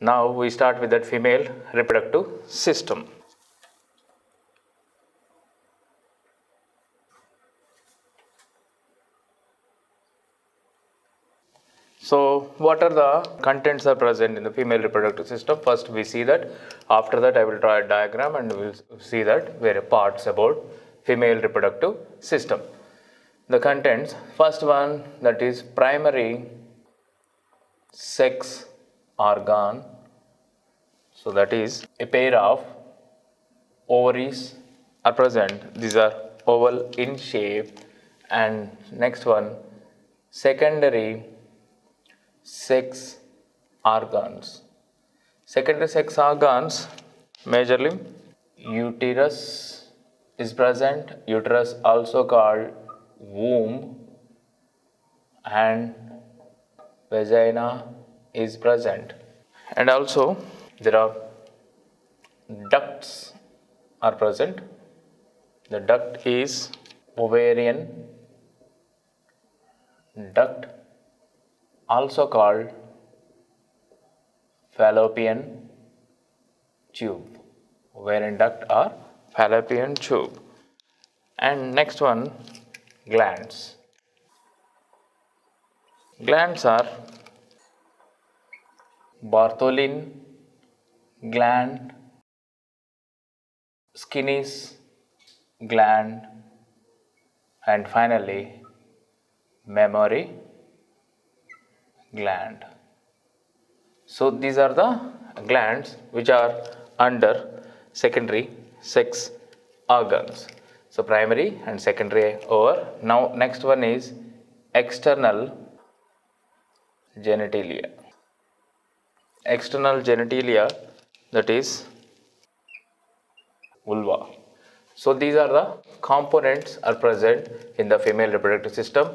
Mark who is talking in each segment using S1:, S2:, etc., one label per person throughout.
S1: Now we start with that female reproductive system. So what are the contents are present in the female reproductive system? First we see that. After that I will draw a diagram and we will see that various parts about female reproductive system. The contents, first one, that is primary sex organ. So that is a pair of ovaries are present. These are oval in shape. And next one, secondary sex organs. Secondary sex organs, majorly uterus is present. Uterus also called womb, and vagina is present. And also there are ducts are present. The duct is ovarian duct, also called fallopian tube. Ovarian duct or fallopian tube. And next one, glands. Glands are Bartholin gland, Skinner's gland, and finally mammary gland. So these are the glands which are under secondary sex organs. So primary and secondary over. Now next one is external genitalia. External genitalia, that is vulva. So these are the components are present in the female reproductive system.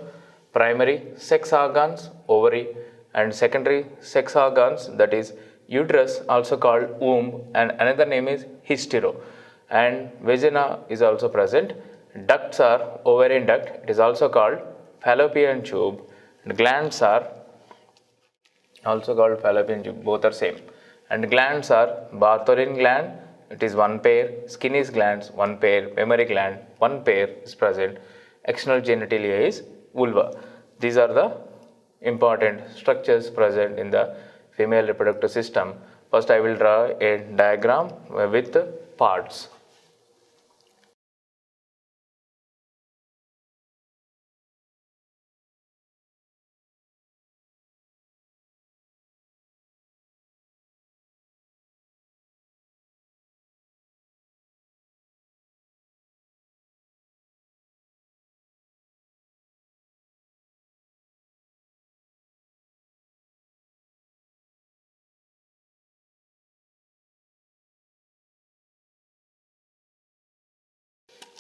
S1: Primary sex organs, ovary, and secondary sex organs, that is uterus, also called womb, and another name is hystero, and vagina is also present. Ducts are ovarian duct, it is also called fallopian tube, and glands are also called fallopian tube, both are same. And glands are Bartholin gland, it is one pair, Skinner's glands one pair, mammary gland one pair is present. External genitalia is vulva. These are the important structures present in the female reproductive system. First I will draw a diagram with parts.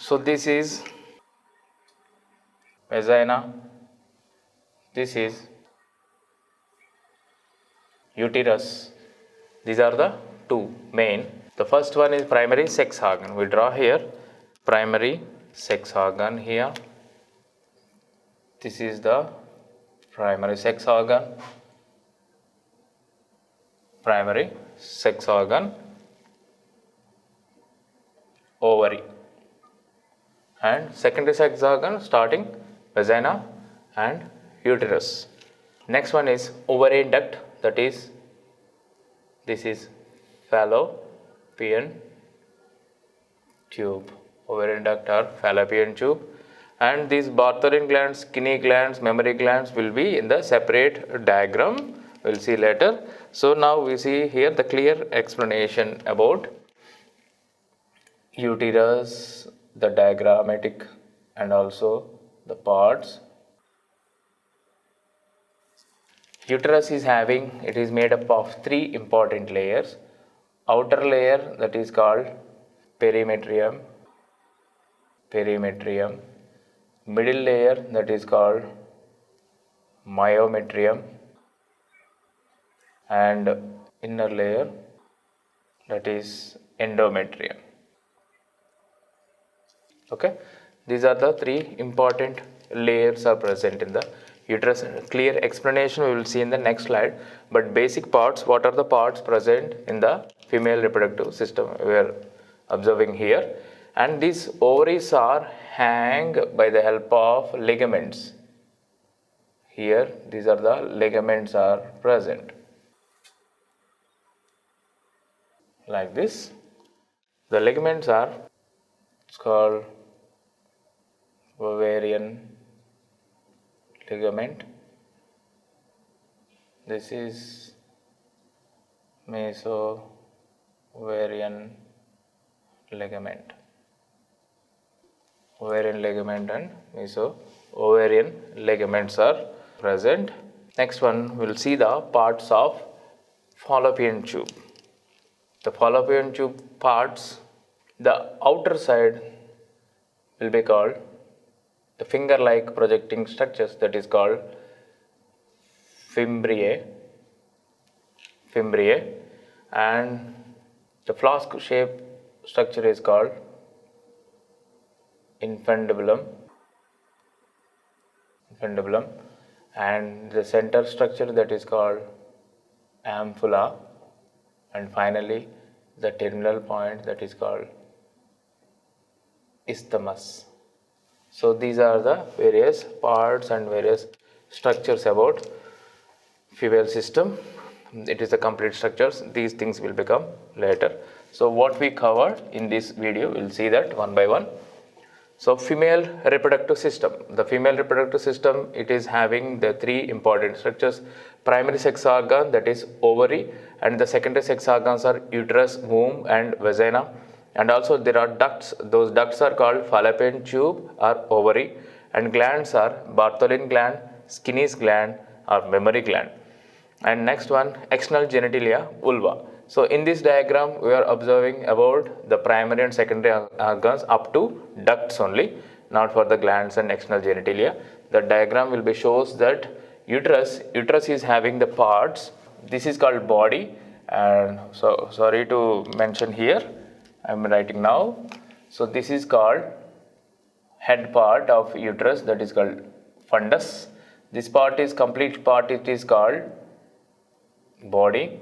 S1: So this is vagina, this is uterus. These are the two main. The first one is primary sex organ. We draw here primary sex organ here. This is the primary sex organ. Primary sex organ, ovary. And secondary sex organ starting vagina and uterus. Next one is ovarian duct, that is this is fallopian tube. Ovarian duct or fallopian tube. And these Bartholin glands, Skinner glands, mammary glands will be in the separate diagram. We will see later. So now we see here the clear explanation about uterus, the diagrammatic and also the parts. Uterus is having, it is made up of three important layers. Outer layer, that is called perimetrium. Middle layer, that is called myometrium, and inner layer, that is endometrium. Okay, these are the three important layers are present in the uterus. Clear explanation we will see in the next slide, but basic parts, what are the parts present in the female reproductive system we are observing here. And these ovaries are hang by the help of ligaments. Here these are the ligaments are present like this. The ligaments are, it's called ovarian ligament. This is meso-ovarian ligament. Ovarian ligament and meso-ovarian ligaments are present. Next one, we'll see the parts of fallopian tube. The fallopian tube parts, the outer side will be called the finger-like projecting structures, that is called fimbriae, and the flask-shaped structure is called infundibulum, and the center structure, that is called ampulla, and finally the terminal point, that is called isthmus. So these are the various parts and various structures about female system. It is the complete structures. These things will become later. So what we covered in this video, we'll see that one by one. So female reproductive system. The female reproductive system, it is having the three important structures. Primary sex organ, that is ovary, and the secondary sex organs are uterus, womb and vagina. And also there are ducts. Those ducts are called fallopian tube or ovary, and glands are Bartholin gland, Skinner's gland or mammary gland. And next one, external genitalia, vulva. So in this diagram we are observing about the primary and secondary organs up to ducts only, not for the glands and external genitalia. The diagram will be shows that uterus is having the parts. This is called body, and so sorry to mention here, I am writing now. So this is called head part of uterus, that is called fundus. This part is complete part, it is called body,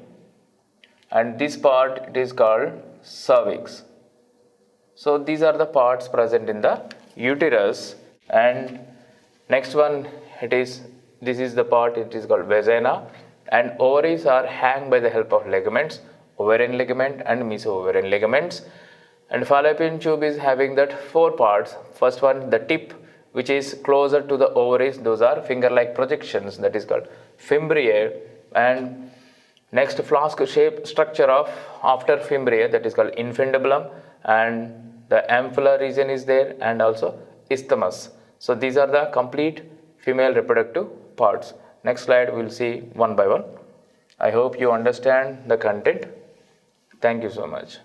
S1: and this part it is called cervix. So these are the parts present in the uterus. And next one, this is the part, it is called vagina, and ovaries are hang by the help of ligaments, ovarian ligament and meso-ovarian ligaments. And fallopian tube is having that four parts. First one, the tip, which is closer to the ovaries, those are finger-like projections, that is called fimbriae. And next, flask-shaped structure of after fimbriae, that is called infundibulum, and the ampulla region is there, and also isthmus. So these are the complete female reproductive parts. Next slide we will see one by one. I hope you understand the content. Thank you so much.